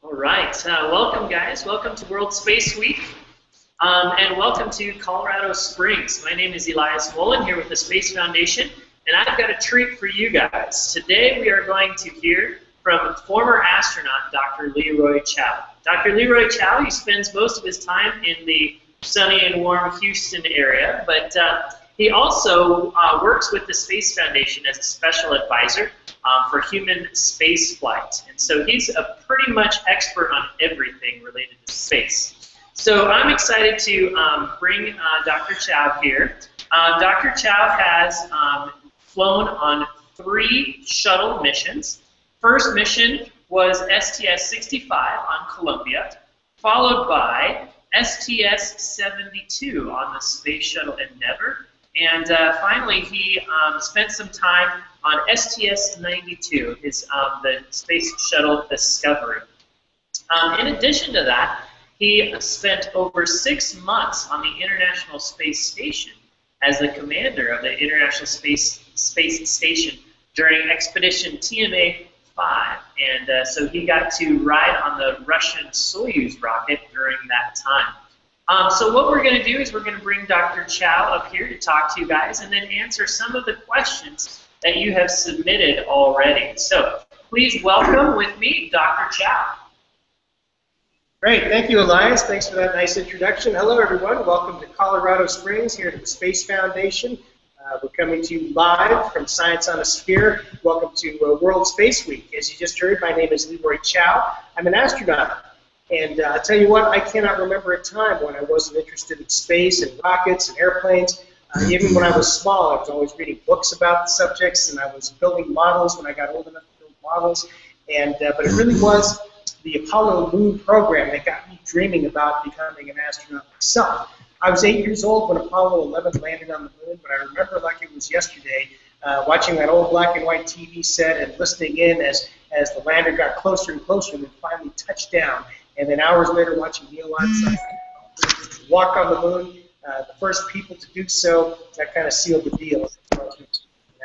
All right, welcome guys. Welcome to World Space Week, and welcome to Colorado Springs. My name is Elias Mullen here with the Space Foundation, and I've got a treat for you guys. Today we are going to hear from former astronaut Dr. Leroy Chiao. Dr. Leroy Chiao, he spends most of his time in the sunny and warm Houston area, but he also works with the Space Foundation as a special advisor for human space flight. And so he's a pretty much expert on everything related to space. So I'm excited to bring Dr. Chiao here. Dr. Chiao has flown on 3 shuttle missions. First mission was STS-65 on Columbia, followed by STS-72 on the Space Shuttle Endeavour, and finally he spent some time on STS-92, the Space Shuttle Discovery. In addition to that, he spent over 6 months on the International Space Station as the commander of the International Space Station during Expedition TMA-5, and so he got to ride on the Russian Soyuz rocket during that time. So what we're going to do is we're going to bring Dr. Chiao up here to talk to you guys and then answer some of the questions that you have submitted already. So please welcome with me Dr. Chiao. Great, thank you, Elias. Thanks for that nice introduction. Hello, everyone. Welcome to Colorado Springs here at the Space Foundation. We're coming to you live from Science on a Sphere. Welcome to World Space Week. As you just heard, my name is Leroy Chiao. I'm an astronaut. And I'll tell you what, I cannot remember a time when I wasn't interested in space and rockets and airplanes. Even when I was small, I was always reading books about the subjects, and I was building models when I got old enough to build models. And but it really was the Apollo Moon program that got me dreaming about becoming an astronaut myself. I was 8 years old when Apollo 11 landed on the moon, but I remember like it was yesterday, watching that old black and white TV set and listening in as the lander got closer and closer and then finally touched down. And then hours later, watching Neil Armstrong walk on the moon, the first people to do so, that kind of sealed the deal as I was an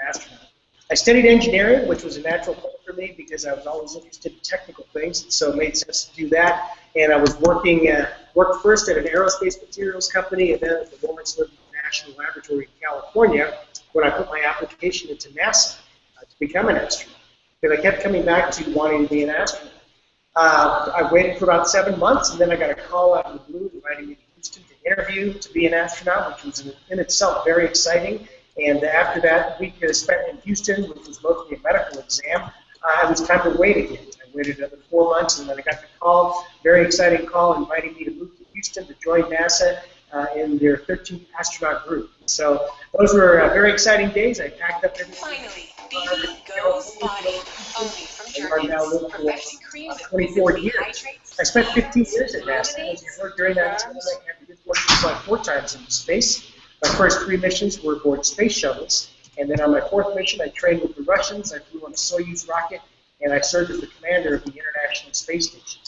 astronaut. I studied engineering, which was a natural fit for me because I was always interested in technical things, and so it made sense to do that. And I was worked first at an aerospace materials company and then at the Lawrence Livermore National Laboratory in California when I put my application into NASA to become an astronaut. Because I kept coming back to wanting to be an astronaut. I waited for about 7 months, and then I got a call out of the blue inviting me to Houston to interview to be an astronaut, which was in itself very exciting. And after that week I spent in Houston, which was mostly a medical exam, it was time to wait again. I waited another 4 months, and then I got the call, very exciting call, inviting me to move to Houston to join NASA in their 13th astronaut group. So those were very exciting days. I packed up everything. Finally, BB goes body only from Germans. 24 years. I spent 15 years at NASA. As you heard, during that time, I did work like 4 times in space. My first 3 missions were aboard space shuttles, and then on my 4th mission, I trained with the Russians. I flew on a Soyuz rocket, and I served as the commander of the International Space Station.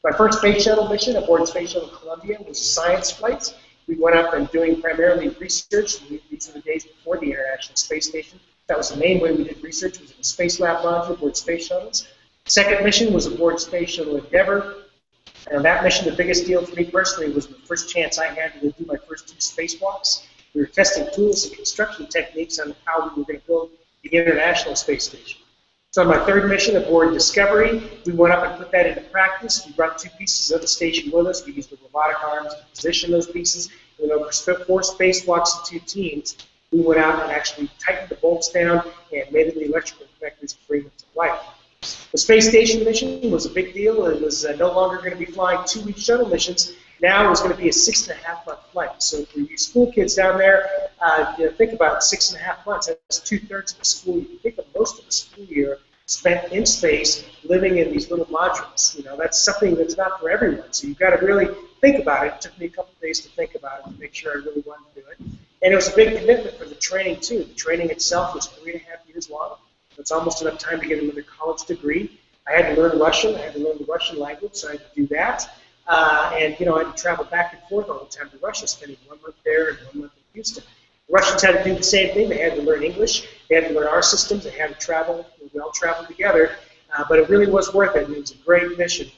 My first space shuttle mission aboard Space Shuttle Columbia was science flights. We went up and doing primarily research. These are the days before the International Space Station. That was the main way we did research, was in the Space Lab module aboard space shuttles. Second mission was aboard Space Shuttle Endeavour. And on that mission, the biggest deal for me personally was the first chance I had to do my first 2 spacewalks. We were testing tools and construction techniques on how we were going to build the International Space Station. So on my 3rd mission aboard Discovery, we went up and put that into practice. We brought 2 pieces of the station with us. We used the robotic arms to position those pieces. And over 4 spacewalks and 2 teams, we went out and actually tightened the bolts down and made the electrical connectors to bring them to life. The space station mission was a big deal. It was no longer going to be flying 2-week shuttle missions. Now it was going to be a 6.5-month flight. So for you school kids down there, think about 6.5 months. That's 2/3 of the school year. Think of most of the school year spent in space, living in these little modules. You know, that's something that's not for everyone. So you've got to really think about it. It took me a couple of days to think about it to make sure I really wanted to do it. And it was a big commitment for the training, too. The training itself was 3.5 years long. It's almost enough time to get another college degree. I had to learn Russian. I had to learn the Russian language, so I had to do that. And, you know, I had to travel back and forth all the time to Russia, spending 1 month there and 1 month in Houston. The Russians had to do the same thing. They had to learn English. They had to learn our systems. They had to travel. We all traveled together. But it really was worth it. It was a great mission.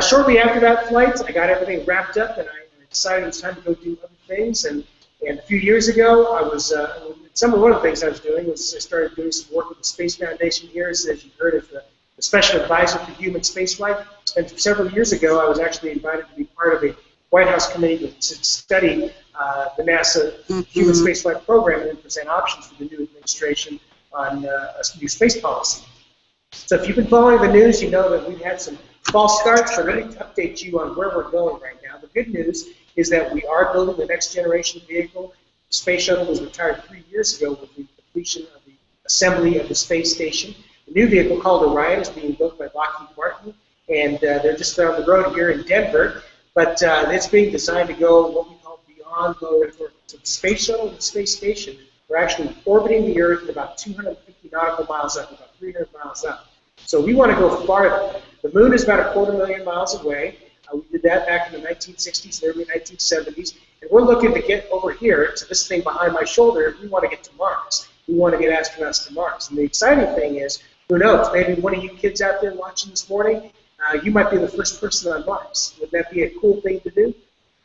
Shortly after that flight, I got everything wrapped up, and I decided it was time to go do other things. And a few years ago, I was one of the things I was doing was I started doing some work with the Space Foundation here, as you've heard, as the Special Advisor for Human Spaceflight. And several years ago, I was actually invited to be part of a White House committee to study the NASA Human Spaceflight program and present options for the new administration on a new space policy. So if you've been following the news, you know that we've had some false starts. So let me update you on where we're going right now. The good news is that we are building the next generation vehicle. The Space Shuttle was retired 3 years ago with the completion of the assembly of the space station. The new vehicle called Orion is being built by Lockheed Martin, and they're just down the road here in Denver. But it's being designed to go what we call beyond low Earth orbit. So the Space Shuttle and the space station are actually orbiting the Earth at about 250 nautical miles up, about 300 miles up. So we want to go farther. The moon is about 250,000 miles away. We did that back in the 1960s and early 1970s. And we're looking to get over here to this thing behind my shoulder. We want to get to Mars. We want to get astronauts to Mars. And the exciting thing is, who knows, maybe one of you kids out there watching this morning, you might be the first person on Mars. Would that be a cool thing to do?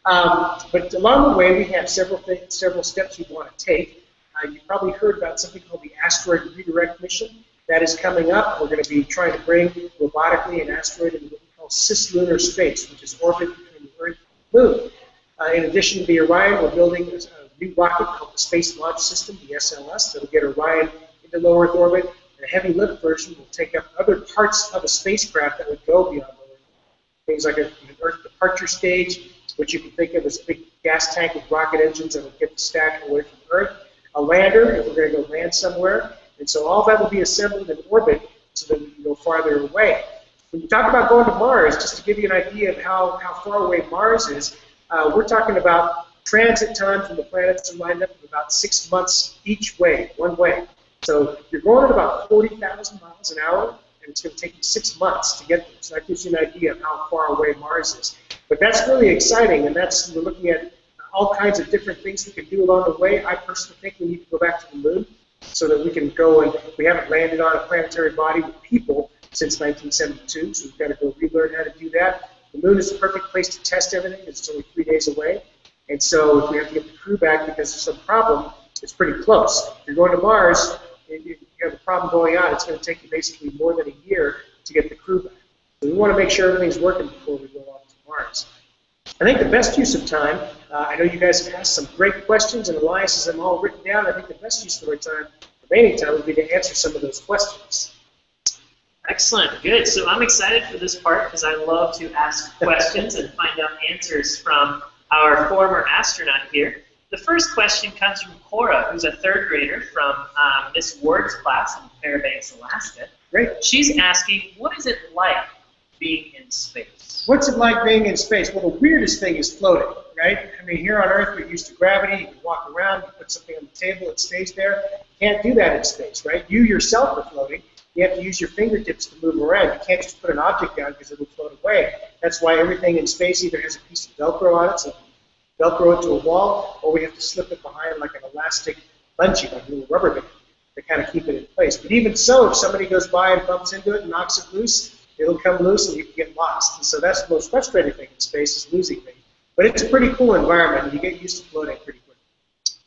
But along the way, we have several steps we want to take. You've probably heard about something called the Asteroid Redirect Mission. That is coming up. We're going to be trying to bring robotically an asteroid into what we call cislunar space, which is orbit between the Earth and the Moon. In addition to the Orion, we're building a new rocket called the Space Launch System, the SLS, that will get Orion into low Earth orbit. And a heavy lift version will take up other parts of a spacecraft that would go beyond low Earth. Things like an Earth departure stage, which you can think of as a big gas tank with rocket engines that will get the stack away from Earth. A lander, if we're going to go land somewhere. And so all that will be assembled in orbit so that we can go farther away. When you talk about going to Mars, just to give you an idea of how far away Mars is, we're talking about transit time from the planets are lined up of about 6 months each way, one way. So you're going at about 40,000 miles an hour, and it's going to take you 6 months to get there. So that gives you an idea of how far away Mars is. But that's really exciting, and we're looking at all kinds of different things we can do along the way. I personally think we need to go back to the moon, so that we can go, and we haven't landed on a planetary body with people since 1972, so we've got to go relearn how to do that. The moon is the perfect place to test everything. It's only 3 days away, and so if we have to get the crew back because there's some problem, it's pretty close. If you're going to Mars, and you have a problem going on, it's going to take you basically more than a year to get the crew back. So we want to make sure everything's working before we go off to Mars. I think the best use of time, I know you guys have asked some great questions, and Elias has them all written down. I think the best use of our time, remaining time, would be to answer some of those questions. Excellent, good. So I'm excited for this part because I love to ask questions and find out answers from our former astronaut here. The first question comes from Cora, who's a 3rd grader from Miss Ward's class in Fairbanks, Alaska. Great. She's asking, what is it like being in space? What's it like being in space? Well, the weirdest thing is floating, right? I mean, here on Earth, we're used to gravity. You can walk around, you put something on the table, it stays there. You can't do that in space, right? You yourself are floating. You have to use your fingertips to move around. You can't just put an object down because it will float away. That's why everything in space either has a piece of Velcro on it, so Velcro it to a wall, or we have to slip it behind like an elastic bungee, like a little rubber band, to kind of keep it in place. But even so, if somebody goes by and bumps into it and knocks it loose, it'll come loose and you can get lost. And so that's the most frustrating thing in space, is losing things. But it's a pretty cool environment, and you get used to floating pretty quickly.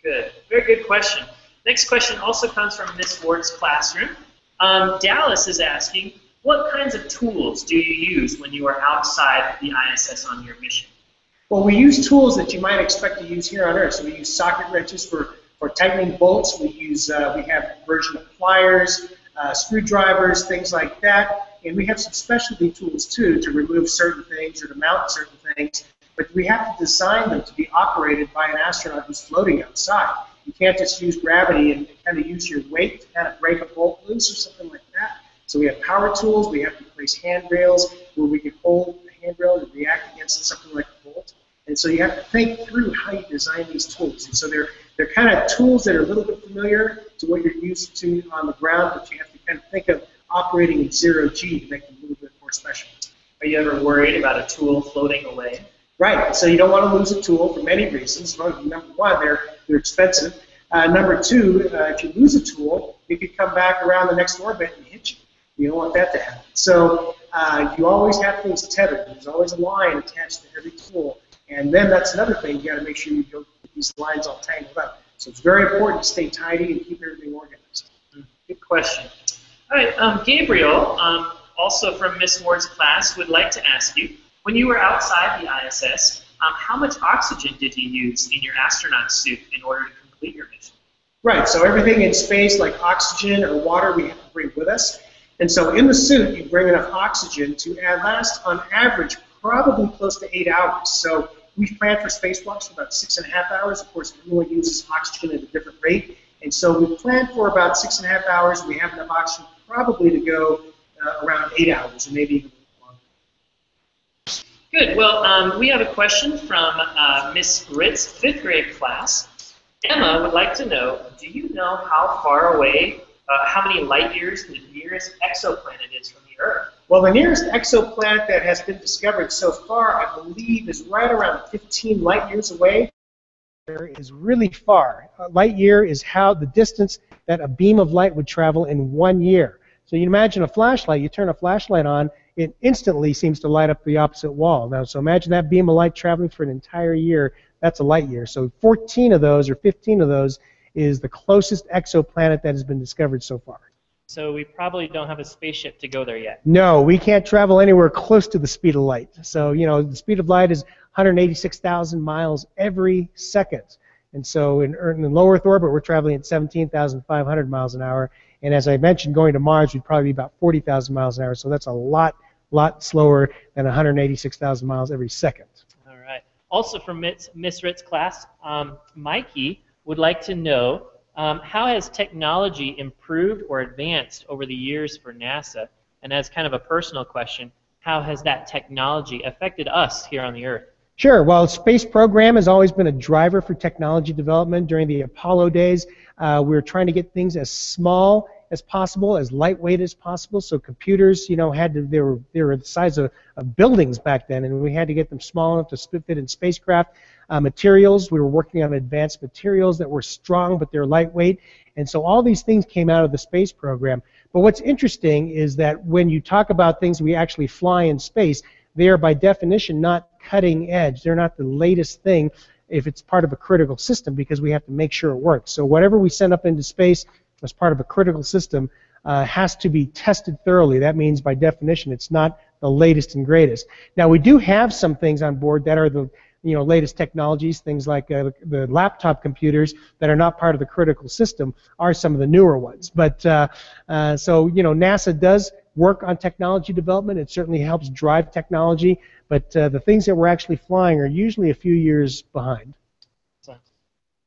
Good. Very good question. Next question also comes from Miss Ward's classroom. Dallas is asking, what kinds of tools do you use when you are outside the ISS on your mission? Well, we use tools that you might expect to use here on Earth. So we use socket wrenches for tightening bolts. We have a version of pliers, screwdrivers, things like that. And we have some specialty tools, too, to remove certain things or to mount certain things. But we have to design them to be operated by an astronaut who's floating outside. You can't just use gravity and kind of use your weight to kind of break a bolt loose or something like that. So we have power tools. We have to place handrails where we can hold the handrail and react against something like a bolt. And so you have to think through how you design these tools. And so they're kind of tools that are a little bit familiar to what you're used to on the ground, but you have to kind of think of operating in 0G to make them a little bit more special. Are you ever worried about a tool floating away? Right. So you don't want to lose a tool for many reasons. Number one, they're expensive. Number two, if you lose a tool, it could come back around the next orbit and hit you. You don't want that to happen. So you always have things tethered. There's always a line attached to every tool. And then that's another thing. You got to make sure you don't get these lines all tangled up. So it's very important to stay tidy and keep everything organized. Good question. All right, Gabriel, also from Miss Ward's class, would like to ask you, when you were outside the ISS, how much oxygen did you use in your astronaut suit in order to complete your mission? Right, so everything in space, like oxygen or water, we have to bring with us. And so in the suit, you bring enough oxygen to last, on average, probably close to 8 hours. So we've planned for spacewalks for about 6.5 hours. Of course, everyone uses oxygen at a different rate. And so we planned for about 6.5 hours. We have enough oxygen probably to go around 8 hours, or maybe even longer. Good. Well, we have a question from Miss Ritt's 5th grade class. Emma would like to know, do you know how far away, how many light years the nearest exoplanet is from the Earth? Well, the nearest exoplanet that has been discovered so far, I believe, is right around 15 light years away. Is really far. A light year is how the distance that a beam of light would travel in 1 year. So you imagine a flashlight, you turn a flashlight on, it instantly seems to light up the opposite wall. Now, so imagine that beam of light traveling for an entire year, that's a light year. So 14 of those, or 15 of those, is the closest exoplanet that has been discovered so far. So we probably don't have a spaceship to go there yet. No, we can't travel anywhere close to the speed of light. So, you know, the speed of light is 186,000 miles every second. And so in low Earth orbit, we're traveling at 17,500 miles an hour. And as I mentioned, going to Mars would probably be about 40,000 miles an hour. So that's a lot slower than 186,000 miles every second. All right. Also from Miss Ritt's class, Mikey would like to know, how has technology improved or advanced over the years for NASA? And as kind of a personal question, how has that technology affected us here on the Earth? Sure. Well, the space program has always been a driver for technology development. During the Apollo days, we were trying to get things as small as possible, as lightweight as possible. So computers, you know, they were the size of buildings back then, and we had to get them small enough to fit in spacecraft. Materials, we were working on advanced materials that were strong, but they're lightweight. And so all these things came out of the space program. But what's interesting is that when you talk about things we actually fly in space, they are by definition not cutting edge. They're not the latest thing if it's part of a critical system, because we have to make sure it works. So whatever we send up into space as part of a critical system has to be tested thoroughly. That means by definition it's not the latest and greatest. Now we do have some things on board that are the latest technologies. Things like the laptop computers that are not part of the critical system are some of the newer ones. But so NASA does work on technology development. It certainly helps drive technology, but the things that we're actually flying are usually a few years behind.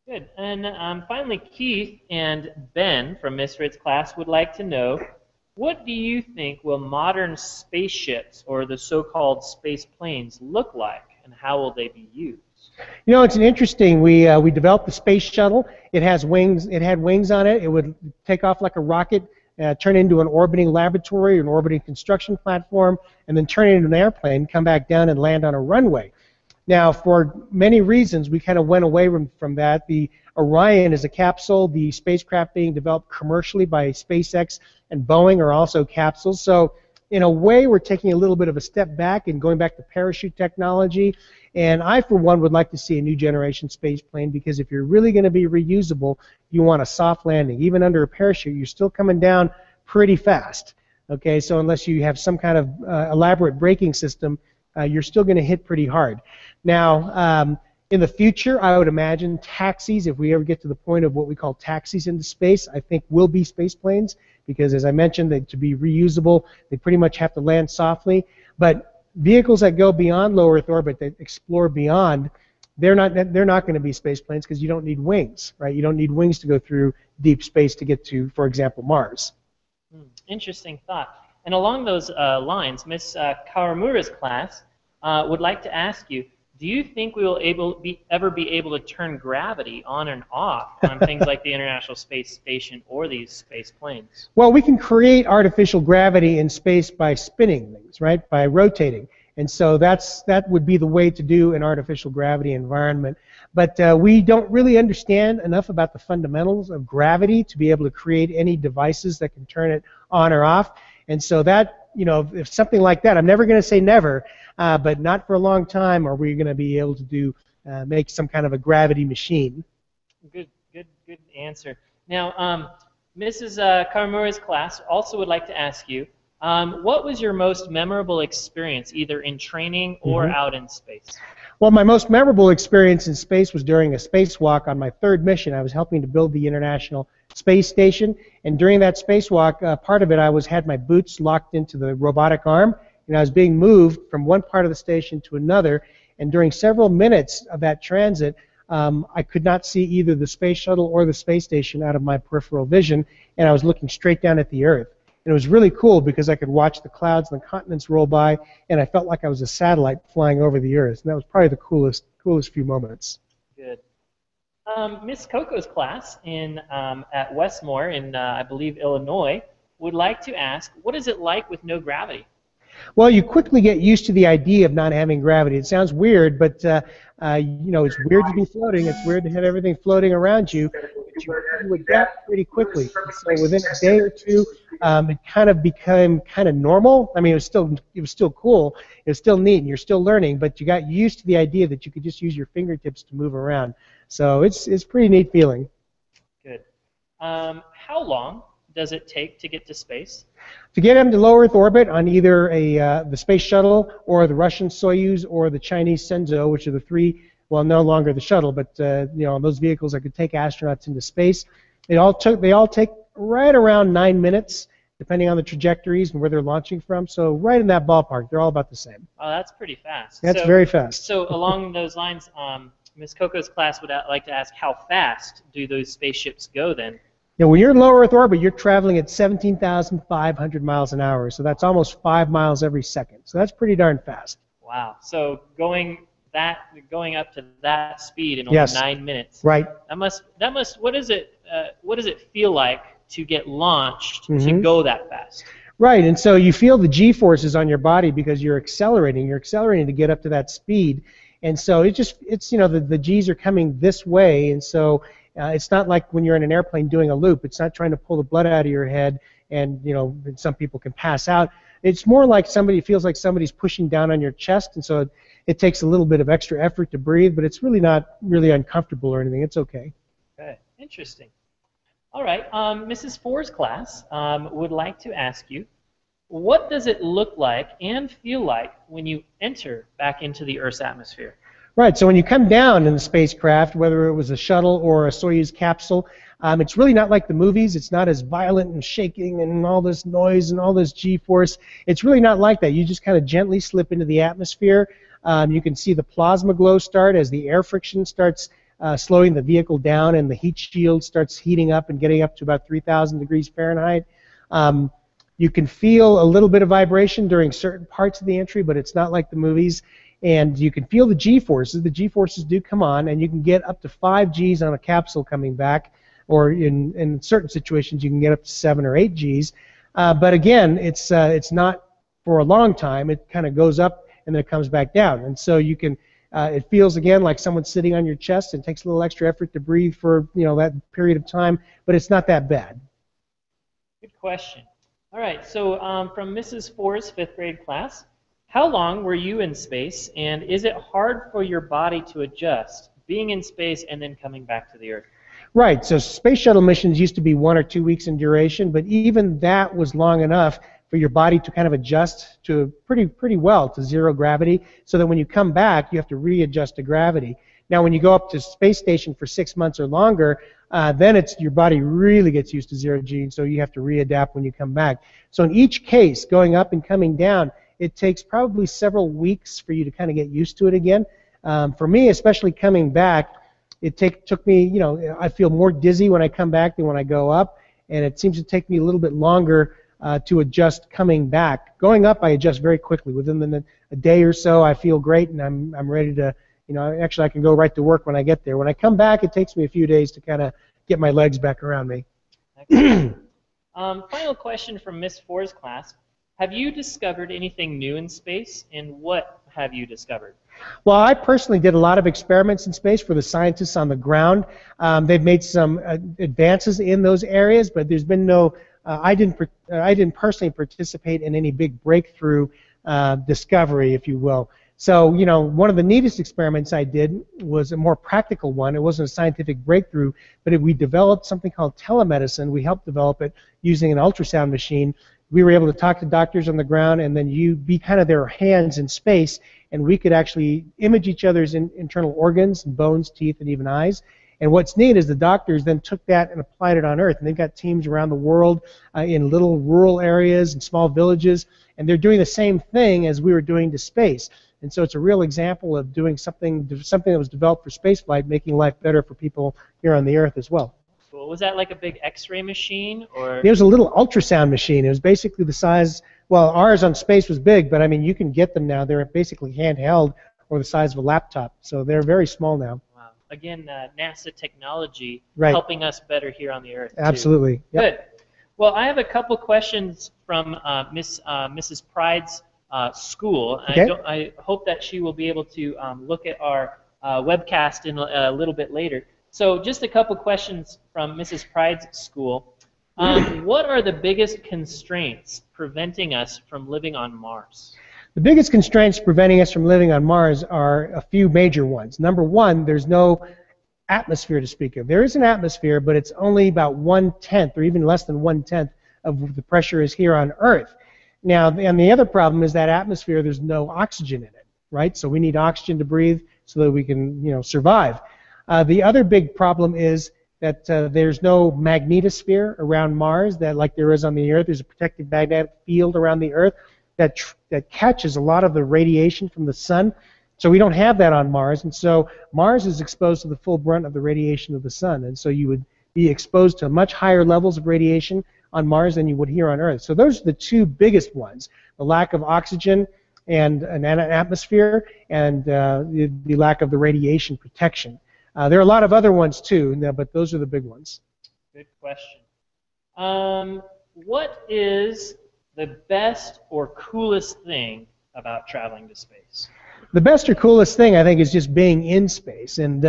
Good. And finally, Keith and Ben from Miss Ritt's class would like to know, what do you think will modern spaceships, or the so-called space planes, look like, and how will they be used? You know, it's an interesting. We developed the space shuttle. It has wings. It had wings on it. It would take off like a rocket, turn into an orbiting laboratory, an orbiting construction platform, and then turn it into an airplane, come back down and land on a runway. Now, for many reasons, we kind of went away from that. The Orion is a capsule. The spacecraft being developed commercially by SpaceX and Boeing are also capsules. So in a way, we're taking a little bit of a step back and going back to parachute technology. And I, for one, would like to see a new generation space plane, because if you're really going to be reusable, you want a soft landing. Even under a parachute, you're still coming down pretty fast. Okay, so unless you have some kind of elaborate braking system, you're still going to hit pretty hard. Now, in the future, I would imagine taxis, if we ever get to the point of what we call taxis into space, I think will be space planes, because as I mentioned, to be reusable, they pretty much have to land softly. But vehicles that go beyond low Earth orbit, that explore beyond, they're not going to be space planes, because you don't need wings, right? You don't need wings to go through deep space to get to, for example, Mars. Interesting thought. And along those lines, Miss Kawamura's class would like to ask you, do you think we will ever be able to turn gravity on and off on things like the International Space Station or these space planes? Well, we can create artificial gravity in space by spinning things, right? By rotating. And so that would be the way to do an artificial gravity environment. But we don't really understand enough about the fundamentals of gravity to be able to create any devices that can turn it on or off. And so that you know, if something like that, I'm never going to say never, but not for a long time are we going to be able to do make some kind of a gravity machine. Good answer. Now, Mrs. Karamura's class also would like to ask you, what was your most memorable experience, either in training or out in space? Well, my most memorable experience in space was during a spacewalk on my third mission. I was helping to build the International Space Station, and during that spacewalk, part of it I had my boots locked into the robotic arm, and I was being moved from one part of the station to another, and during several minutes of that transit, I could not see either the space shuttle or the space station out of my peripheral vision, and I was looking straight down at the Earth. And it was really cool because I could watch the clouds and the continents roll by, and I felt like I was a satellite flying over the Earth. And that was probably the coolest few moments. Good. Miss Coco's class at Westmore in, I believe, Illinois, would like to ask, what is it like with no gravity? Well, you quickly get used to the idea of not having gravity. It sounds weird, but you know, it's weird to be floating. It's weird to have everything floating around you. But you adapt pretty quickly. So within a day or two, it kind of became kind of normal. I mean, it was still cool. It was still neat, and you're still learning. But you got used to the idea that you could just use your fingertips to move around. So it's a pretty neat feeling. Good. How long does it take to get to space? To get into low Earth orbit on either the space shuttle or the Russian Soyuz or the Chinese Shenzhou, which are the three, well, no longer the shuttle, but you know, those vehicles that could take astronauts into space, they all take right around 9 minutes, depending on the trajectories and where they're launching from. So right in that ballpark, they're all about the same. Oh, that's pretty fast. That's very fast. So along those lines, Ms. Coco's class would like to ask, how fast do those spaceships go then? Yeah, when you're in low Earth orbit, you're traveling at 17,500 miles an hour, so that's almost 5 miles every second. So that's pretty darn fast. Wow. So going up to that speed in only 9 minutes. Right. That must. What does it feel like to get launched to go that fast? Right, and so you feel the G-forces on your body because you're accelerating. You're accelerating to get up to that speed, and so it's you know, the G's are coming this way, and so it's not like when you're in an airplane doing a loop. It's not trying to pull the blood out of your head, and you know, some people can pass out. It's more like feels like somebody's pushing down on your chest, and so it takes a little bit of extra effort to breathe, but it's really not really uncomfortable or anything. It's okay. Okay, interesting. All right, Mrs. Ford's class would like to ask you, what does it look like and feel like when you enter back into the Earth's atmosphere? Right, so when you come down in the spacecraft, whether it was a shuttle or a Soyuz capsule, it's really not like the movies. It's not as violent and shaking and all this noise and all this G-force. It's really not like that. You just kind of gently slip into the atmosphere. You can see the plasma glow start as the air friction starts slowing the vehicle down, and the heat shield starts heating up and getting up to about 3,000 degrees Fahrenheit. You can feel a little bit of vibration during certain parts of the entry, but it's not like the movies. And you can feel the G-forces. The G-forces do come on, and you can get up to 5 Gs on a capsule coming back, or in certain situations you can get up to 7 or 8 Gs. But again, it's not for a long time. It kind of goes up and then it comes back down. And so you can, it feels again like someone's sitting on your chest, and it takes a little extra effort to breathe for that period of time, but it's not that bad. Good question. All right, so from Mrs. Ford's 5th grade class, how long were you in space, and is it hard for your body to adjust being in space and then coming back to the Earth? Right, so space shuttle missions used to be 1 or 2 weeks in duration, but even that was long enough for your body to kind of adjust to pretty well to zero gravity, so that when you come back, you have to readjust to gravity. Now, when you go up to space station for 6 months or longer, then your body really gets used to 0 G, and so you have to readapt when you come back. So in each case, going up and coming down, it takes probably several weeks for you to kind of get used to it again. For me, especially coming back, it took me, I feel more dizzy when I come back than when I go up, and it seems to take me a little bit longer to adjust coming back. Going up, I adjust very quickly. Within a day or so, I feel great, and I'm ready to, actually I can go right to work when I get there. When I come back, it takes me a few days to kind of get my legs back around me. Final question from Miss Ford's class. Have you discovered anything new in space, and what have you discovered? Well, I personally did a lot of experiments in space for the scientists on the ground. They've made some advances in those areas, but there's been no I didn't personally participate in any big breakthrough discovery, if you will. So, you know, one of the neatest experiments I did was a more practical one. It wasn't a scientific breakthrough, but we developed something called telemedicine. We helped develop it using an ultrasound machine. We were able to talk to doctors on the ground, and then you be kind of their hands in space, and we could actually image each other's internal organs, bones, teeth, and even eyes. And what's neat is the doctors then took that and applied it on Earth. And they've got teams around the world in little rural areas and small villages, and they're doing the same thing as we were doing to space. And so it's a real example of doing something that was developed for spaceflight, making life better for people here on the Earth as well. Cool. Was that like a big X-ray machine, or? It was a little ultrasound machine. It was basically the size. Well, ours on space was big, but I mean, you can get them now. They're basically handheld or the size of a laptop, so they're very small now. Wow. Again, NASA technology Right. helping us better here on the Earth. Absolutely. Too. Yep. Good. Well, I have a couple questions from Mrs. Pride's school. Okay. I hope that she will be able to look at our webcast in a little bit later. So just a couple questions from Mrs. Pride's school. What are the biggest constraints preventing us from living on Mars? The biggest constraints preventing us from living on Mars are a few major ones. Number one, there's no atmosphere to speak of. There is an atmosphere, but it's only about 1/10 or even less than 1/10 of the pressure is here on Earth. Now, and the other problem is that atmosphere, there's no oxygen in it, right? So we need oxygen to breathe so that we can, you know, survive. The other big problem is that there's no magnetosphere around Mars, that like there is on the Earth. There's a protective magnetic field around the Earth that catches a lot of the radiation from the sun. So we don't have that on Mars, and so Mars is exposed to the full brunt of the radiation of the sun, and so you would be exposed to much higher levels of radiation on Mars than you would here on Earth. So those are the two biggest ones: the lack of oxygen and an atmosphere, and the lack of the radiation protection. There are a lot of other ones too, but those are the big ones. Good question. What is the best or coolest thing about traveling to space? The best or coolest thing, I think, is just being in space. And,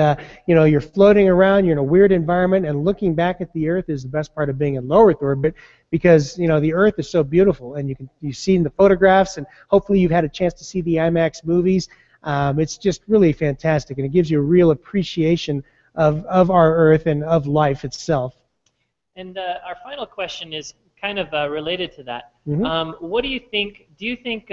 you know, you're floating around, you're in a weird environment, and looking back at the Earth is the best part of being in low Earth orbit, because, you know, the Earth is so beautiful, and you've seen the photographs, and hopefully you've had a chance to see the IMAX movies. It's just really fantastic, and it gives you a real appreciation of our Earth and of life itself. And our final question is kind of related to that. Mm-hmm. What do you think? Do you think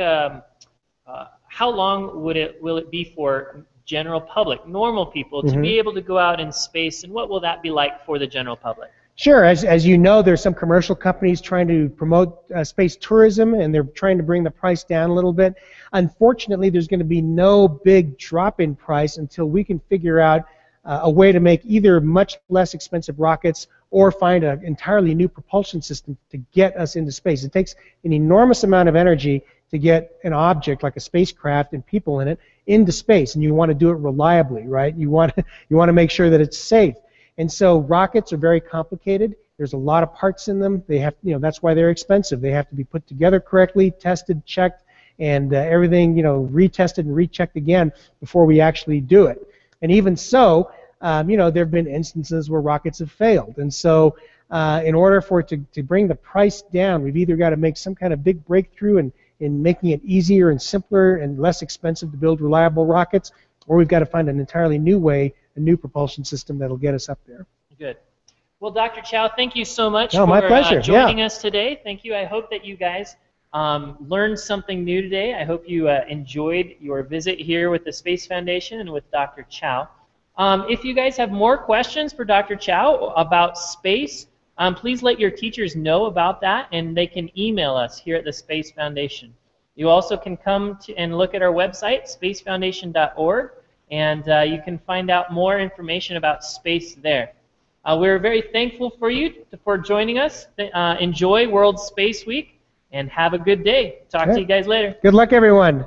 how long will it be for general public, normal people, to be able to go out in space, and what will that be like for the general public? Sure. As you know, there's some commercial companies trying to promote space tourism, and they're trying to bring the price down a little bit. Unfortunately, there's going to be no big drop in price until we can figure out a way to make either much less expensive rockets or find an entirely new propulsion system to get us into space. It takes an enormous amount of energy to get an object like a spacecraft and people in it into space, and you want to do it reliably, right? You want to make sure that it's safe. And so rockets are very complicated. There's a lot of parts in them. They have, you know, that's why they're expensive. They have to be put together correctly, tested, checked, and everything, you know, retested and rechecked again before we actually do it. And even so, you know, there have been instances where rockets have failed. And so in order for it to bring the price down, we've either got to make some kind of big breakthrough in making it easier and simpler and less expensive to build reliable rockets, or we've got to find an entirely new way, a new propulsion system that'll get us up there. Good. Well, Dr. Chiao, thank you so much my pleasure. joining us today. Thank you. I hope that you guys learned something new today. I hope you enjoyed your visit here with the Space Foundation and with Dr. Chiao. If you guys have more questions for Dr. Chiao about space, please let your teachers know about that, and they can email us here at the Space Foundation. You also can come and look at our website, spacefoundation.org, and you can find out more information about space there. We're very thankful for you for joining us. Enjoy World Space Week, and have a good day. Talk to you guys later. Good luck, everyone.